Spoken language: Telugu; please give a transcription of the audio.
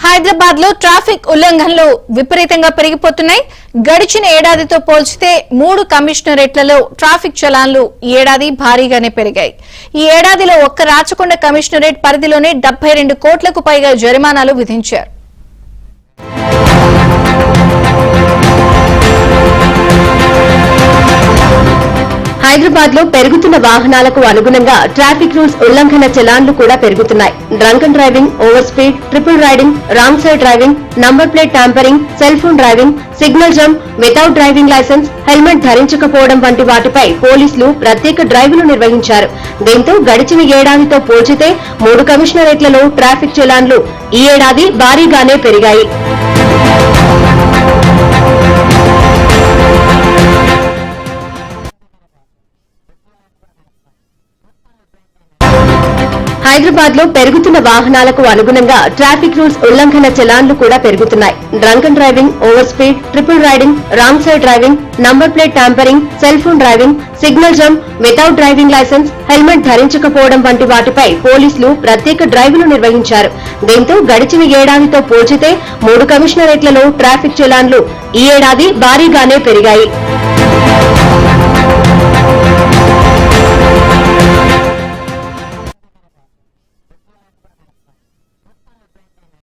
హైదరాబాద్ లో ట్రాఫిక్ ఉల్లంఘనలు విపరీతంగా పెరిగిపోతున్నాయి. గడిచిన ఏడాదితో పోల్చితే 3 కమిషనరేట్లలో ట్రాఫిక్ చలాన్లు ఈ ఏడాది భారీగానే పెరిగాయి. ఈ ఏడాదిలో ఒక్క రాచకొండ కమిషనరేట్ పరిధిలోనే 72 కోట్లకు పైగా జరిమానాలు విధించారు. హైదరాబాద్ లో పెరుగుతున్న వాహనాలకు అనుగుణంగా ట్రాఫిక్ రూల్స్ ఉల్లంఘన చలాన్లు కూడా పెరుగుతున్నాయి. Drunk and driving, over speed, triple riding, wrong side driving, number plate tampering, cell phone driving, signal jump, without driving licence, helmet ధరించకపోవడం వంటి వాటిపై పోలీసులు ప్రత్యేక డ్రైవ్లు నిర్వహించారు. దీంతో గడిచిన ఏడాదితో పోల్చితే 3 కమిషనరేట్లలో ట్రాఫిక్ చలాన్లు ఈ ఏడాది భారీగానే పెరిగాయి. హైదరాబాద్ లో పెరుగుతున్న వాహనాలకు అనుగుణంగా ట్రాఫిక్ రూల్స్ ఉల్లంఘన చలాన్లు కూడా పెరుగుతున్నాయి. Drunk and driving, over speed, triple riding, wrong side driving, number plate tampering, cell phone driving, signal jump, without driving licence, helmet ధరించకపోవడం వంటి వాటిపై పోలీసులు ప్రత్యేక డ్రైవ్లు నిర్వహించారు. దీంతో గడిచిన ఏడాదితో పోల్చితే 3 కమిషనరేట్లలో ట్రాఫిక్ చలాన్లు ఈ ఏడాది భారీగానే పెరిగాయి.